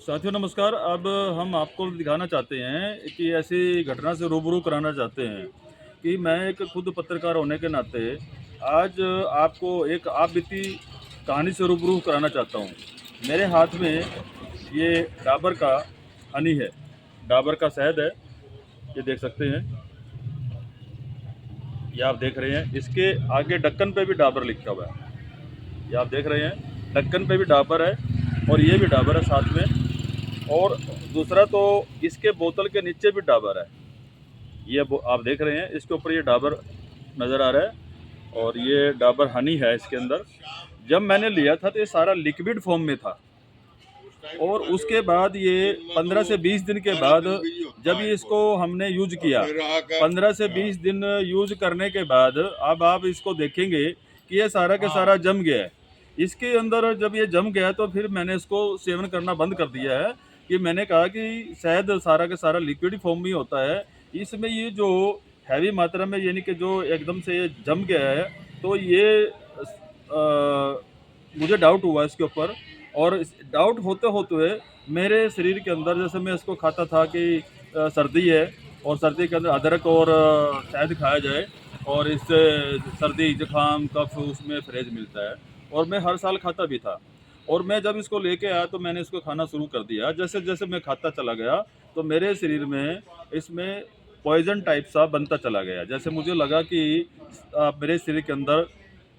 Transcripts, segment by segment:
साथियों नमस्कार। अब हम आपको दिखाना चाहते हैं कि ऐसी घटना से रूबरू कराना चाहते हैं कि मैं एक खुद पत्रकार होने के नाते आज आपको एक आप बीती कहानी से रूबरू कराना चाहता हूँ। मेरे हाथ में ये डाबर का हनी है, डाबर का शहद है। ये देख सकते हैं, ये आप देख रहे हैं। इसके आगे ढक्कन पे भी डाबर लिखा हुआ है, ये आप देख रहे हैं। ढक्कन पे भी डाबर है और ये भी डाबर है साथ में। और दूसरा तो इसके बोतल के नीचे भी डाबर है, ये आप देख रहे हैं। इसके ऊपर ये डाबर नज़र आ रहा है और ये डाबर हनी है इसके अंदर। जब मैंने लिया था तो ये सारा लिक्विड फॉर्म में था और उसके बाद ये 15 से 20 दिन के बाद जब ये इसको हमने यूज किया, 15 से 20 दिन यूज करने के बाद अब आप इसको देखेंगे कि ये सारा के सारा जम गया है इसके अंदर। जब ये जम गया तो फिर मैंने इसको सेवन करना बंद कर दिया है। कि मैंने कहा कि शायद सारा का सारा लिक्विड फॉर्म में होता है, इसमें ये जो हैवी मात्रा में यानी कि जो एकदम से ये जम गया है तो ये मुझे डाउट हुआ इसके ऊपर। और डाउट होते होते मेरे शरीर के अंदर, जैसे मैं इसको खाता था कि सर्दी है और सर्दी के अंदर अदरक और शहद खाया जाए और इससे सर्दी जुकाम कफ उसमें फ्रेज मिलता है और मैं हर साल खाता भी था। और मैं जब इसको लेके आया तो मैंने इसको खाना शुरू कर दिया। जैसे जैसे मैं खाता चला गया तो मेरे शरीर में इसमें पॉइजन टाइप सा बनता चला गया। जैसे मुझे लगा कि मेरे शरीर के अंदर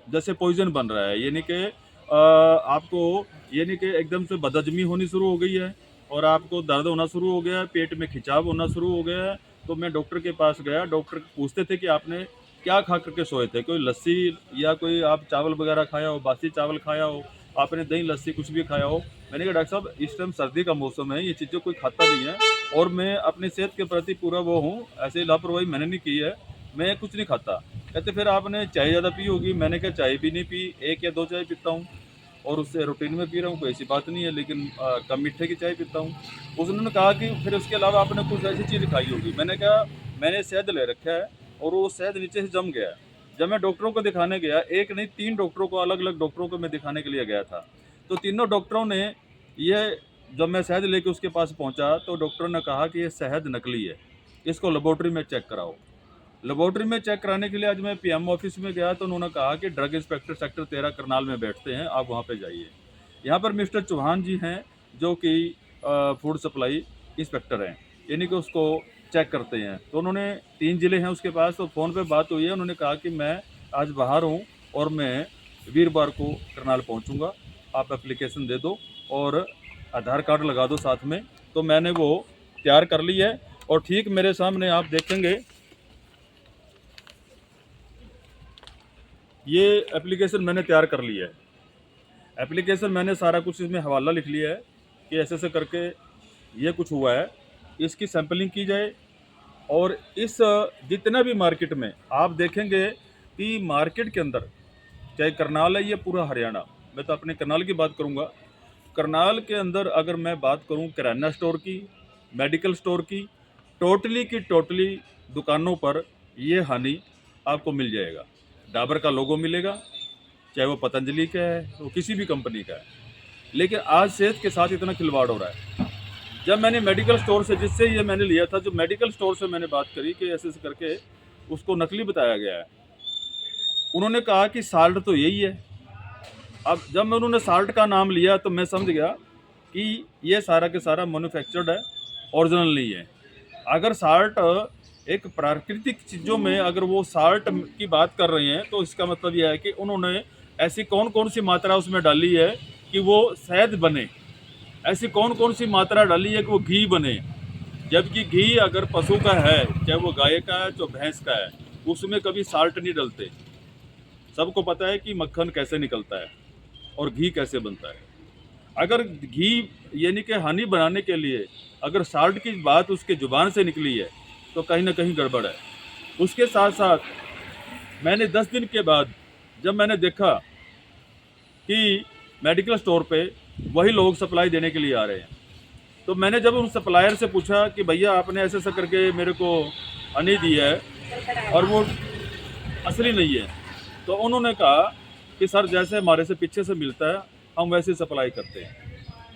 जैसे पॉइजन बन रहा है, यानी कि आपको यानी कि एकदम से बदहजमी होनी शुरू हो गई है और आपको दर्द होना शुरू हो गया है, पेट में खिंचाव होना शुरू हो गया है। तो मैं डॉक्टर के पास गया। डॉक्टर पूछते थे कि आपने क्या खा करके सोए थे, कोई लस्सी या कोई आप चावल वगैरह खाया हो, बासी चावल खाया हो, आपने दही लस्सी कुछ भी खाया हो। मैंने कहा डॉक्टर साहब इस टाइम सर्दी का मौसम है, ये चीज़ें कोई खाता नहीं है और मैं अपनी सेहत के प्रति पूरा वो हूँ, ऐसे लापरवाही मैंने नहीं की है, मैं कुछ नहीं खाता। कहते फिर आपने चाय ज़्यादा पी होगी। मैंने कहा चाय भी नहीं पी, 1 या 2 चाय पीता हूँ और उससे रूटीन में पी रहा हूँ, कोई ऐसी बात नहीं है, लेकिन कम मीठे की चाय पीता हूँ। उन्होंने कहा कि फिर उसके अलावा आपने कुछ ऐसी चीज़ खाई होगी। मैंने कहा मैंने शहद ले रखा है और वो शहद नीचे से जम गया है। जब मैं डॉक्टरों को दिखाने गया, एक नहीं 3 डॉक्टरों को, अलग अलग डॉक्टरों को मैं दिखाने के लिए गया था, तो तीनों डॉक्टरों ने ये, जब मैं शहद लेके उसके पास पहुंचा तो डॉक्टर ने कहा कि ये शहद नकली है, इसको लेबोरेटरी में चेक कराओ। लेबोरेटरी में चेक कराने के लिए आज मैं पीएम ऑफिस में गया तो उन्होंने कहा कि ड्रग इंस्पेक्टर सेक्टर 13 करनाल में बैठते हैं, आप वहाँ पे जाइए। यहाँ पर मिस्टर चौहान जी हैं जो कि फूड सप्लाई इंस्पेक्टर हैं, यानी कि उसको चेक करते हैं। तो उन्होंने 3 ज़िले हैं उसके पास, तो फ़ोन पे बात हुई है। उन्होंने कहा कि मैं आज बाहर हूँ और मैं वीरवार को करनाल पहुँचूँगा, आप एप्लीकेशन दे दो और आधार कार्ड लगा दो साथ में। तो मैंने वो तैयार कर ली है और ठीक मेरे सामने आप देखेंगे ये एप्लीकेशन मैंने तैयार कर ली है। एप्लीकेशन मैंने सारा कुछ इसमें हवाला लिख लिया है कि ऐसे ऐसे करके ये कुछ हुआ है, इसकी सैंपलिंग की जाए। और इस जितना भी मार्केट में आप देखेंगे कि मार्केट के अंदर चाहे करनाल है या पूरा हरियाणा, मैं तो अपने करनाल की बात करूँगा। करनाल के अंदर अगर मैं बात करूँ किराना स्टोर की, मेडिकल स्टोर की, टोटली की टोटली दुकानों पर ये हनी आपको मिल जाएगा। डाबर का लोगो मिलेगा, चाहे वो पतंजलि का है, वो किसी भी कंपनी का है। लेकिन आज सेहत के साथ इतना खिलवाड़ हो रहा है। जब मैंने मेडिकल स्टोर से, जिससे ये मैंने लिया था, जो मेडिकल स्टोर से मैंने बात करी कि ऐसे ऐसे करके उसको नकली बताया गया है, उन्होंने कहा कि साल्ट तो यही है। अब जब मैं उन्होंने साल्ट का नाम लिया तो मैं समझ गया कि ये सारा के सारा मैन्युफैक्चर्ड है, ओरिजिनल नहीं है। अगर साल्ट एक प्राकृतिक चीज़ों में अगर वो साल्ट की बात कर रहे हैं तो इसका मतलब यह है कि उन्होंने ऐसी कौन कौन सी मात्रा उसमें डाली है कि वो शहद बने, ऐसी कौन कौन सी मात्रा डाली है कि वो घी बने। जबकि घी अगर पशु का है, चाहे वो गाय का है चाहे भैंस का है, उसमें कभी साल्ट नहीं डलते। सबको पता है कि मक्खन कैसे निकलता है और घी कैसे बनता है। अगर घी यानी कि हनी बनाने के लिए अगर साल्ट की बात उसके ज़ुबान से निकली है तो कहीं ना कहीं गड़बड़ है। उसके साथ साथ मैंने 10 दिन के बाद जब मैंने देखा कि मेडिकल स्टोर पे वही लोग सप्लाई देने के लिए आ रहे हैं, तो मैंने जब उन सप्लायर से पूछा कि भैया आपने ऐसे ऐसा करके मेरे को हनी दी है और वो असली नहीं है, तो उन्होंने कहा कि सर जैसे हमारे से पीछे से मिलता है हम वैसे सप्लाई करते हैं।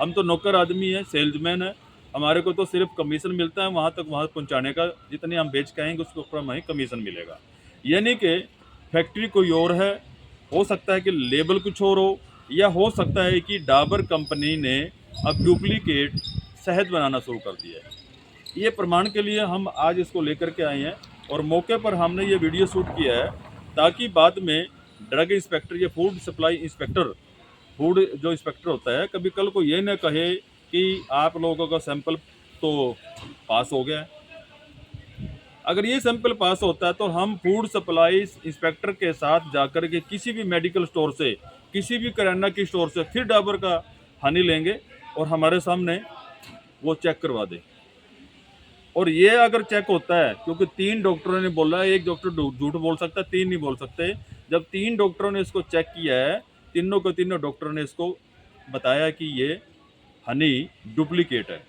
हम तो नौकर आदमी हैं, सेल्समैन है, हमारे को तो सिर्फ कमीशन मिलता है वहाँ तक, वहाँ पहुँचाने का, जितनी हम बेच के आएंगे उसके ऊपर हमें कमीशन मिलेगा। यानी कि फैक्ट्री कोई और है, हो सकता है कि लेबल कुछ और हो, या हो सकता है कि डाबर कंपनी ने अब डुप्लीकेट शहद बनाना शुरू कर दिया है। ये प्रमाण के लिए हम आज इसको लेकर के आए हैं और मौके पर हमने ये वीडियो शूट किया है ताकि बाद में ड्रग इंस्पेक्टर या फूड सप्लाई इंस्पेक्टर, फूड जो इंस्पेक्टर होता है, कभी कल को ये न कहे कि आप लोगों का सैंपल तो पास हो गया है। अगर ये सैंपल पास होता है तो हम फूड सप्लाई इंस्पेक्टर के साथ जाकर के किसी भी मेडिकल स्टोर से, किसी भी किराना की स्टोर से फिर डाबर का हनी लेंगे और हमारे सामने वो चेक करवा दें। और ये अगर चेक होता है, क्योंकि 3 डॉक्टरों ने बोला है, एक डॉक्टर झूठ बोल सकता है, 3 नहीं बोल सकते। जब 3 डॉक्टरों ने इसको चेक किया है, तीनों के तीनों डॉक्टरों ने इसको बताया कि ये हनी डुप्लीकेट है।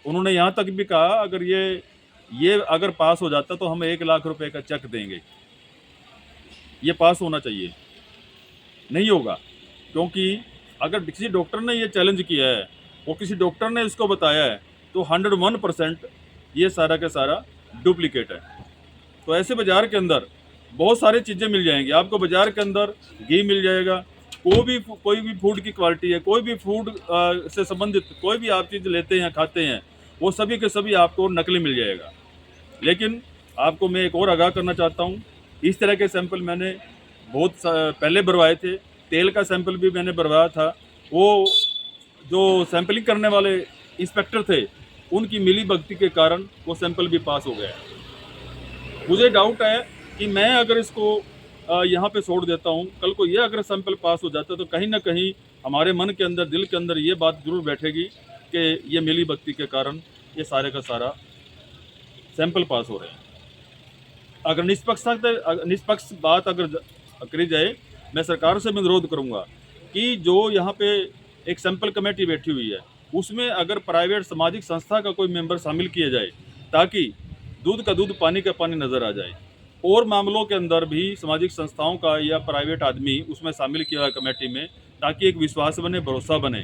उन्होंने यहाँ तक भी कहा अगर ये अगर पास हो जाता तो हम 1 लाख रुपए का चेक देंगे। ये पास होना चाहिए, नहीं होगा, क्योंकि अगर किसी डॉक्टर ने ये चैलेंज किया है और किसी डॉक्टर ने इसको बताया है तो 101% ये सारा का सारा डुप्लीकेट है। तो ऐसे बाज़ार के अंदर बहुत सारी चीज़ें मिल जाएंगी आपको। बाज़ार के अंदर घी मिल जाएगा, कोई भी फूड की क्वालिटी है, कोई भी फूड से संबंधित कोई भी आप चीज़ लेते हैं, खाते हैं, वो सभी के सभी आपको नकली मिल जाएगा। लेकिन आपको मैं एक और आगाह करना चाहता हूँ, इस तरह के सैंपल मैंने बहुत पहले भरवाए थे। तेल का सैंपल भी मैंने भरवाया था। वो जो सैंपलिंग करने वाले इंस्पेक्टर थे, उनकी मिली भगती के कारण वो सैंपल भी पास हो गया। मुझे डाउट है कि मैं अगर इसको यहाँ पे छोड़ देता हूँ, कल को ये अगर सैंपल पास हो जाता है तो कहीं ना कहीं हमारे मन के अंदर, दिल के अंदर ये बात जरूर बैठेगी कि ये मिली भगती के कारण ये सारे का सारा सैंपल पास हो रहे हैं। अगर निष्पक्ष बात अगर करी जाए, मैं सरकार से भी अनुरोध करूँगा कि जो यहाँ पे एक सैंपल कमेटी बैठी हुई है, उसमें अगर प्राइवेट सामाजिक संस्था का कोई मेंबर शामिल किया जाए ताकि दूध का दूध पानी का पानी नज़र आ जाए। और मामलों के अंदर भी सामाजिक संस्थाओं का या प्राइवेट आदमी उसमें शामिल किया है कमेटी में, ताकि एक विश्वास बने, भरोसा बने।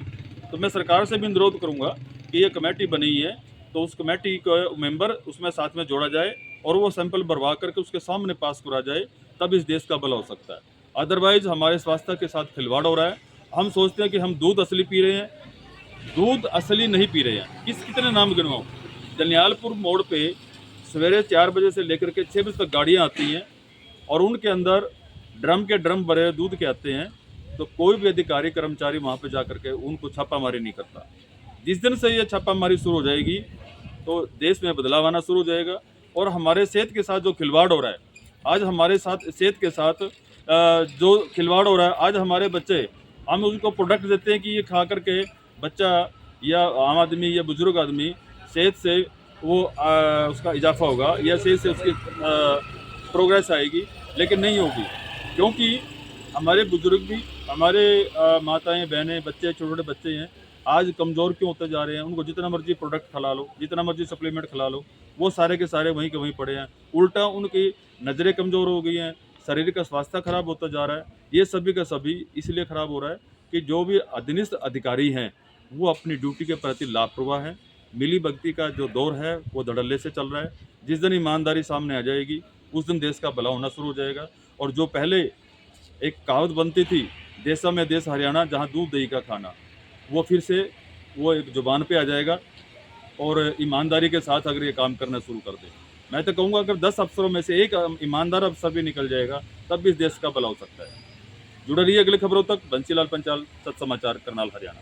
तो मैं सरकार से भी अनुरोध करूँगा कि ये कमेटी बनी है तो उस कमेटी का मेंबर उसमें साथ में जोड़ा जाए और वो सैंपल भरवा करके उसके सामने पास करा जाए, तब इस देश का भला हो सकता है। अदरवाइज हमारे स्वास्थ्य के साथ खिलवाड़ हो रहा है। हम सोचते हैं कि हम दूध असली पी रहे हैं, दूध असली नहीं पी रहे हैं। कितने नाम गिनवाऊँ। जलियालपुर मोड़ पे सवेरे 4 बजे से लेकर के 6 बजे तक गाड़ियाँ आती हैं और उनके अंदर ड्रम के ड्रम भरे दूध के आते हैं, तो कोई भी अधिकारी कर्मचारी वहाँ पे जा करके उनको छापामारी नहीं करता। जिस दिन से ये छापामारी शुरू हो जाएगी तो देश में बदलाव आना शुरू हो जाएगा। और हमारे सेहत के साथ जो खिलवाड़ हो रहा है, आज हमारे साथ सेहत के साथ जो खिलवाड़ हो रहा है, आज हमारे बच्चे, हम उनको प्रोडक्ट देते हैं कि ये खा करके बच्चा या आम आदमी या बुजुर्ग आदमी सेहत से वो उसका इजाफा होगा या सेहत से उसकी प्रोग्रेस आएगी, लेकिन नहीं होगी। क्योंकि हमारे बुजुर्ग भी, हमारे माताएं, बहनें, बच्चे, छोटे छोटे बच्चे हैं, आज कमज़ोर क्यों होते जा रहे हैं। उनको जितना मर्जी प्रोडक्ट खिला लो, जितना मर्जी सप्लीमेंट खिला लो, वो सारे के सारे वहीं के वहीं पड़े हैं। उल्टा उनकी नज़रें कमज़ोर हो गई हैं, शरीर का स्वास्थ्य खराब होता जा रहा है। ये सभी का सभी इसलिए ख़राब हो रहा है कि जो भी अधीनस्थ अधिकारी हैं वो अपनी ड्यूटी के प्रति लापरवाह हैं। मिली भगती का जो दौर है वो धड़ल्ले से चल रहा है। जिस दिन ईमानदारी सामने आ जाएगी उस दिन देश का भला होना शुरू हो जाएगा। और जो पहले एक कहावत बनती थी, देशा में देश हरियाणा जहाँ दूध दही का खाना, वो फिर से वो एक जुबान पे आ जाएगा। और ईमानदारी के साथ अगर ये काम करना शुरू कर दे, मैं तो कहूँगा अगर 10 अफसरों में से एक ईमानदार अफसर भी निकल जाएगा तब भी इस देश का भला हो सकता है। जुड़े रहिए अगली खबरों तक। बंसीलाल पंचाल, सच समाचार, करनाल, हरियाणा।